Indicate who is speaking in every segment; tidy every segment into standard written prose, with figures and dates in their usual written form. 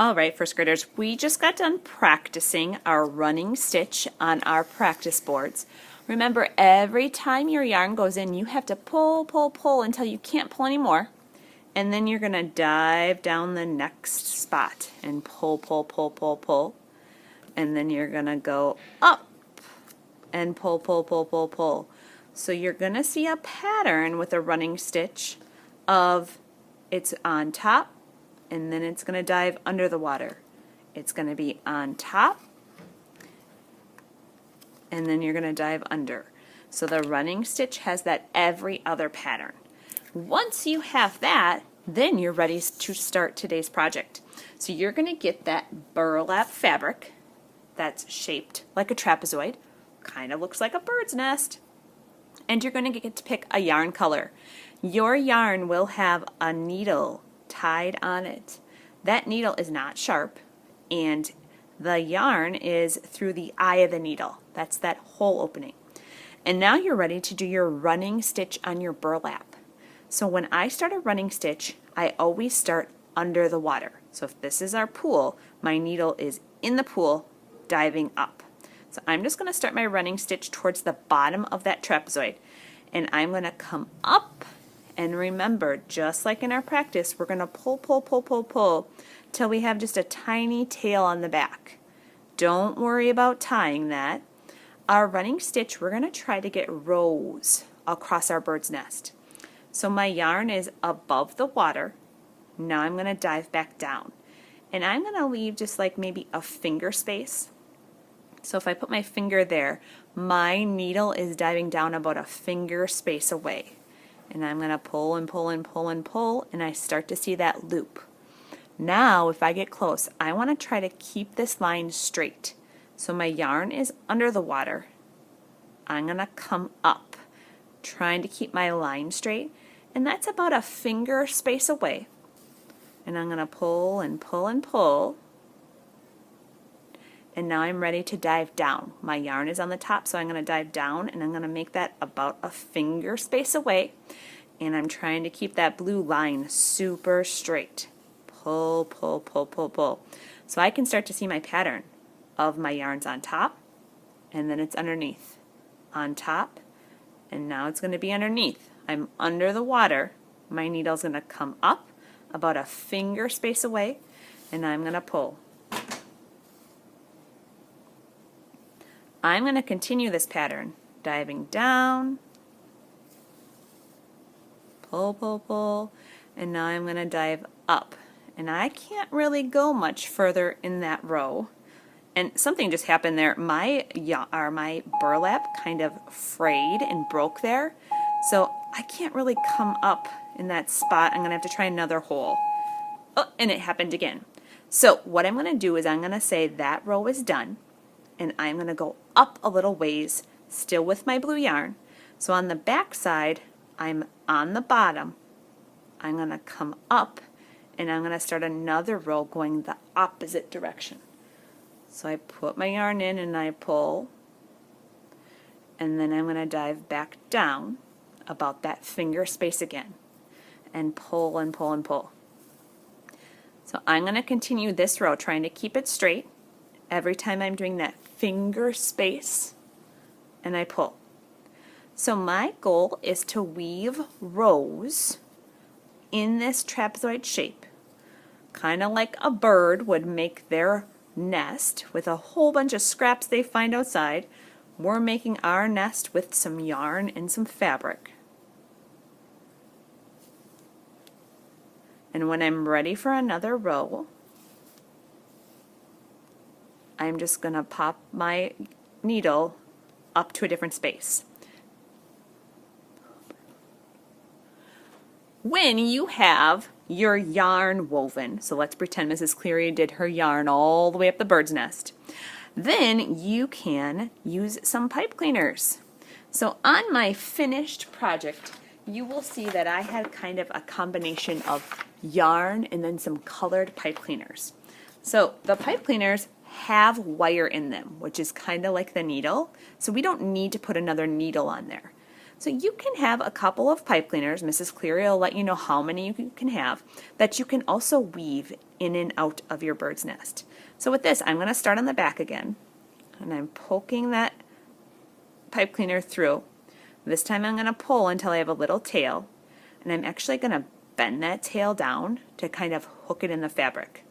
Speaker 1: All right, first graders, we just got done practicing our running stitch on our practice boards. Remember, every time your yarn goes in, you have to pull, pull, pull until you can't pull anymore. And then you're going to dive down the next spot and pull, pull, pull, pull, pull. And then you're going to go up and pull, pull, pull, pull, pull. So you're going to see a pattern with a running stitch of it's on top, and then it's going to dive under the water. It's going to be on top, and then you're going to dive under. So the running stitch has that every other pattern. Once you have that, then you're ready to start today's project. So you're going to get that burlap fabric that's shaped like a trapezoid, kind of looks like a bird's nest, and you're going to get to pick a yarn color. Your yarn will have a needle tied on it. That needle is not sharp, and the yarn is through the eye of the needle. That's that hole opening. And now you're ready to do your running stitch on your burlap. So when I start a running stitch, I always start under the water. So if this is our pool, my needle is in the pool, diving up. So I'm just going to start my running stitch towards the bottom of that trapezoid, and I'm going to come up. And remember, just like in our practice, we're going to pull, pull, pull, pull, pull till we have just a tiny tail on the back. Don't worry about tying that. Our running stitch, we're going to try to get rows across our bird's nest. So my yarn is above the water. Now I'm going to dive back down. And I'm going to leave just like maybe a finger space. So if I put my finger there, my needle is diving down about a finger space away. And I'm going to pull and pull and pull and pull, and I start to see that loop. Now, if I get close, I want to try to keep this line straight. So my yarn is under the water. I'm going to come up, trying to keep my line straight, and that's about a finger space away. And I'm going to pull and pull and pull. And now I'm ready to dive down. My yarn is on the top, so I'm going to dive down, and I'm going to make that about a finger space away. And I'm trying to keep that blue line super straight. Pull, pull, pull, pull, pull. So I can start to see my pattern of my yarns on top, and then it's underneath. On top, and now it's going to be underneath. I'm under the water. My needle's going to come up about a finger space away, and I'm going to pull. I'm going to continue this pattern, diving down, pull, pull, pull, and now I'm going to dive up. And I can't really go much further in that row. And something just happened there. My burlap kind of frayed and broke there, so I can't really come up in that spot. I'm going to have to try another hole. Oh, and it happened again. So what I'm going to do is I'm going to say that row is done. And I'm going to go up a little ways, still with my blue yarn. So on the back side, I'm on the bottom. I'm going to come up, and I'm going to start another row going the opposite direction. So I put my yarn in and I pull, and then I'm going to dive back down about that finger space again, and pull and pull and pull. So I'm going to continue this row, trying to keep it straight. Every time I'm doing that finger space, and I pull. So my goal is to weave rows in this trapezoid shape, kind of like a bird would make their nest with a whole bunch of scraps they find outside. We're making our nest with some yarn and some fabric. And when I'm ready for another row, I'm just going to pop my needle up to a different space. When you have your yarn woven, so let's pretend Mrs. Cleary did her yarn all the way up the bird's nest, then you can use some pipe cleaners. So on my finished project, you will see that I had kind of a combination of yarn and then some colored pipe cleaners. So the pipe cleaners have wire in them, which is kind of like the needle, so we don't need to put another needle on there. So you can have a couple of pipe cleaners. Mrs. Cleary will let you know how many you can have that you can also weave in and out of your bird's nest. So with this, I'm going to start on the back again, and I'm poking that pipe cleaner through. This time I'm going to pull until I have a little tail, and I'm actually going to bend that tail down to kind of hook it in the fabric.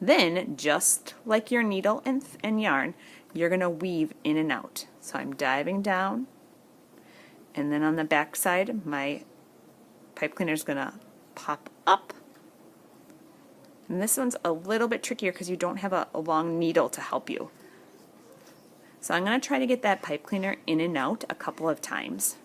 Speaker 1: Then, just like your needle and yarn, you're going to weave in and out. So I'm diving down, and then on the back side, my pipe cleaner is going to pop up. And this one's a little bit trickier because you don't have a long needle to help you. So I'm going to try to get that pipe cleaner in and out a couple of times,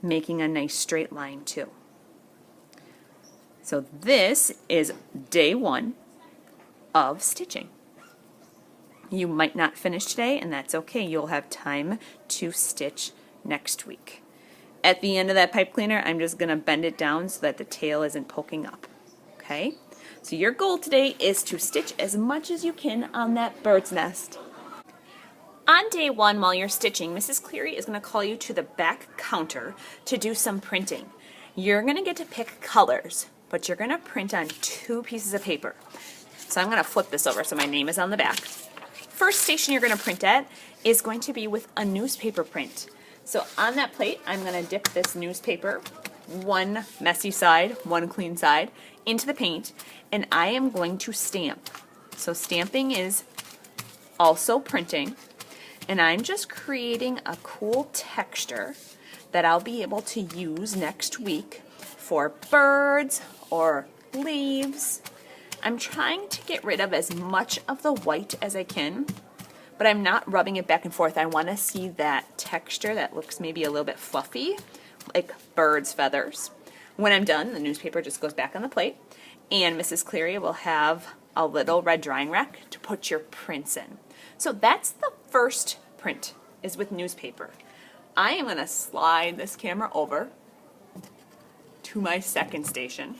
Speaker 1: making a nice straight line too. So this is day 1 of stitching. You might not finish today, and that's okay. You'll have time to stitch next week. At the end of that pipe cleaner, I'm just going to bend it down so that the tail isn't poking up. Okay? So your goal today is to stitch as much as you can on that bird's nest. On day 1, while you're stitching, Mrs. Cleary is going to call you to the back counter to do some printing. You're going to get to pick colors, but you're going to print on 2 pieces of paper. So I'm going to flip this over so my name is on the back. First station you're going to print at is going to be with a newspaper print. So on that plate, I'm going to dip this newspaper, one messy side, one clean side, into the paint, and I am going to stamp. So stamping is also printing, and I'm just creating a cool texture that I'll be able to use next week for birds or leaves. I'm trying to get rid of as much of the white as I can, but I'm not rubbing it back and forth. I want to see that texture that looks maybe a little bit fluffy, like bird's feathers. When I'm done, the newspaper just goes back on the plate, and Mrs. Cleary will have a little red drying rack to put your prints in. So that's the first print, is with newspaper. I am going to slide this camera over to my second station,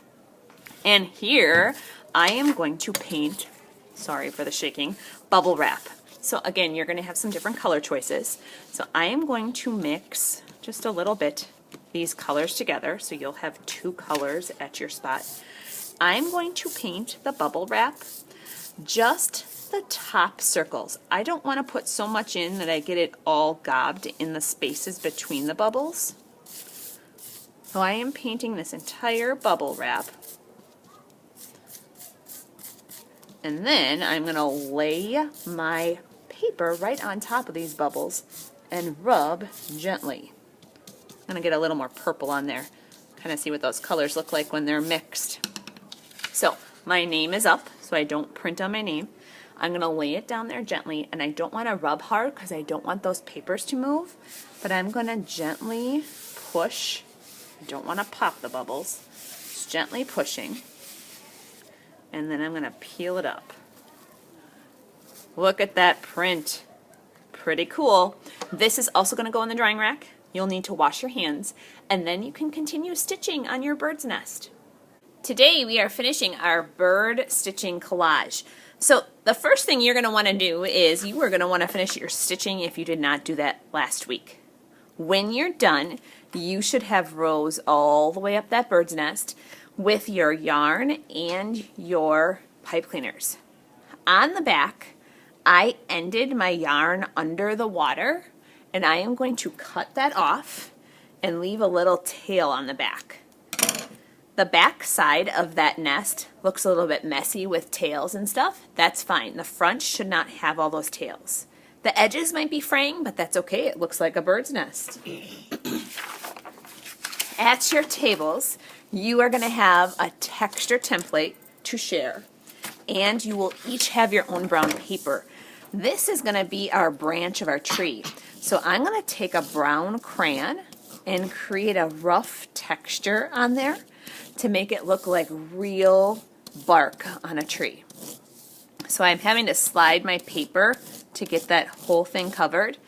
Speaker 1: and here I am going to paint, sorry for the shaking, bubble wrap. So again, you're going to have some different color choices. So I am going to mix just a little bit these colors together, so you'll have 2 colors at your spot. I'm going to paint the bubble wrap just the top circles. I don't want to put so much in that I get it all gobbed in the spaces between the bubbles. So I am painting this entire bubble wrap. And then I'm going to lay my paper right on top of these bubbles and rub gently. I'm going to get a little more purple on there. Kind of see what those colors look like when they're mixed. So my name is up, so I don't print on my name. I'm going to lay it down there gently, and I don't want to rub hard because I don't want those papers to move, but I'm going to gently push. I don't want to pop the bubbles. Just gently pushing. And then I'm going to peel it up. Look at that print. Pretty cool. This is also going to go in the drying rack. You'll need to wash your hands, and then you can continue stitching on your bird's nest. Today we are finishing our bird stitching collage. So the first thing you're going to want to do is you are going to want to finish your stitching if you did not do that last week. When you're done, you should have rows all the way up that bird's nest with your yarn and your pipe cleaners. On the back, I ended my yarn under the water, and I am going to cut that off and leave a little tail on the back. The back side of that nest looks a little bit messy with tails and stuff. That's fine. The front should not have all those tails. The edges might be fraying, but that's okay. It looks like a bird's nest. At your tables, you are going to have a texture template to share, and you will each have your own brown paper. This is going to be our branch of our tree. So I'm going to take a brown crayon and create a rough texture on there to make it look like real bark on a tree. So I'm having to slide my paper to get that whole thing covered.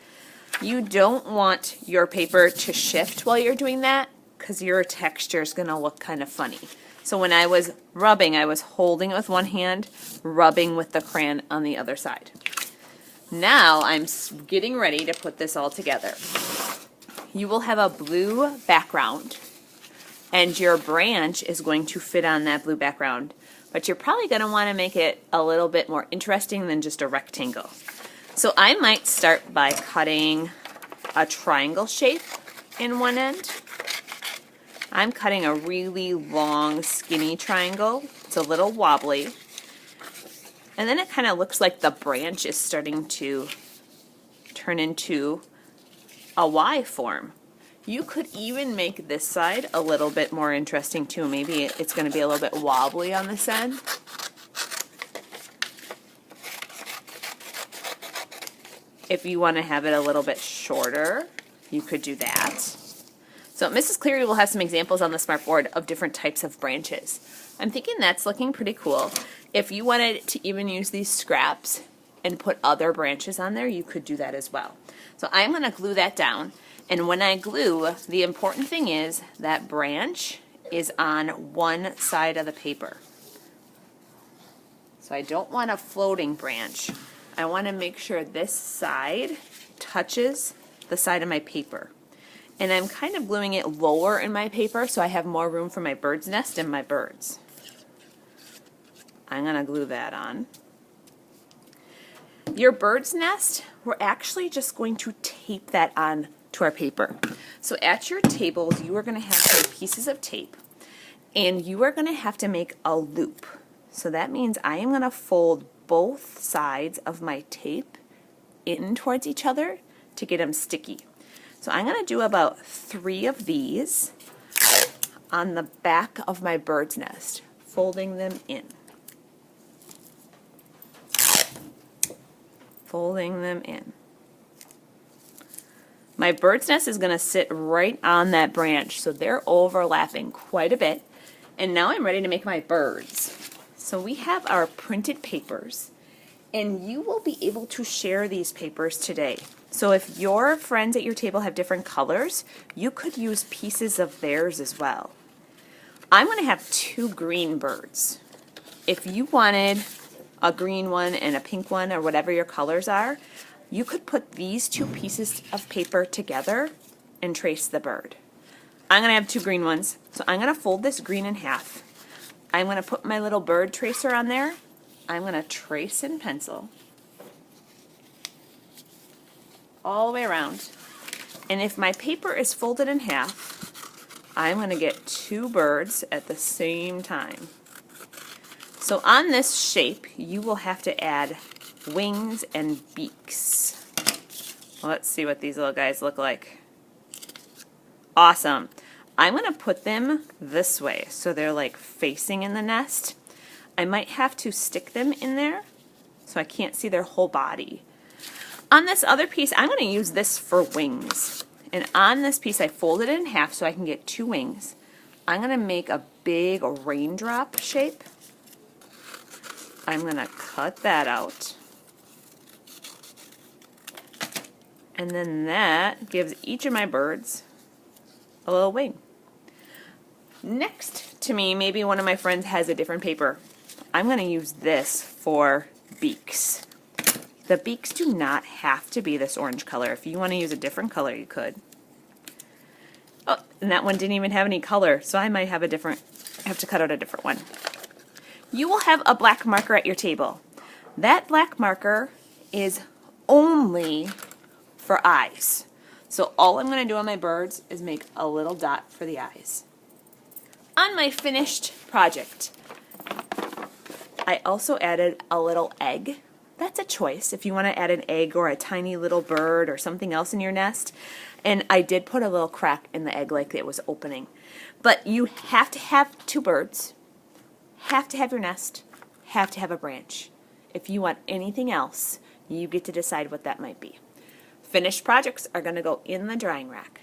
Speaker 1: You don't want your paper to shift while you're doing that because your texture is going to look kind of funny. So when I was rubbing, I was holding it with one hand, rubbing with the crayon on the other side. Now I'm getting ready to put this all together. you will have a blue background, and your branch is going to fit on that blue background. But you're probably going to want to make it a little bit more interesting than just a rectangle. So I might start by cutting a triangle shape in one end. I'm cutting a really long, skinny triangle. It's a little wobbly. And then it kind of looks like the branch is starting to turn into a Y form. You could even make this side a little bit more interesting too. Maybe it's going to be a little bit wobbly on this end. If you want to have it a little bit shorter, you could do that. So Mrs. Cleary will have some examples on the smartboard of different types of branches. I'm thinking that's looking pretty cool. If you wanted to even use these scraps and put other branches on there, you could do that as well. So I'm going to glue that down. And when I glue, the important thing is that branch is on one side of the paper. So I don't want a floating branch. I want to make sure this side touches the side of my paper. And I'm kind of gluing it lower in my paper so I have more room for my bird's nest and my birds. I'm going to glue that on. Your bird's nest, we're actually just going to tape that on to our paper. So at your tables, you are going to have some pieces of tape, and you are going to have to make a loop. So that means I am going to fold both sides of my tape in towards each other to get them sticky. So I'm going to do about 3 of these on the back of my bird's nest, folding them in. Folding them in. My bird's nest is going to sit right on that branch, so they're overlapping quite a bit. And now I'm ready to make my birds. So we have our printed papers, and you will be able to share these papers today. So if your friends at your table have different colors, you could use pieces of theirs as well. I'm going to have 2 green birds. If you wanted a green one and a pink one, or whatever your colors are, you could put these 2 pieces of paper together and trace the bird. I'm going to have 2 green ones, so I'm going to fold this green in half. I'm going to put my little bird tracer on there. I'm going to trace in pencil all the way around. And if my paper is folded in half, I'm going to get 2 birds at the same time. So on this shape, you will have to add wings and beaks. Let's see what these little guys look like. Awesome. I'm going to put them this way, so they're like facing in the nest. I might have to stick them in there so I can't see their whole body. On this other piece, I'm going to use this for wings. And on this piece, I folded it in half so I can get 2 wings. I'm going to make a big raindrop shape. I'm going to cut that out. And then that gives each of my birds a little wing. Next to me, maybe one of my friends has a different paper. I'm going to use this for beaks. The beaks do not have to be this orange color. If you want to use a different color, you could. Oh, and that one didn't even have any color, so I might have to cut out a different one. You will have a black marker at your table. That black marker is only for eyes. So all I'm going to do on my birds is make a little dot for the eyes. On my finished project, I also added a little egg. That's a choice if you want to add an egg or a tiny little bird or something else in your nest. And I did put a little crack in the egg like it was opening. But you have to have 2 birds, have to have your nest, have to have a branch. If you want anything else, you get to decide what that might be. Finished projects are going to go in the drying rack.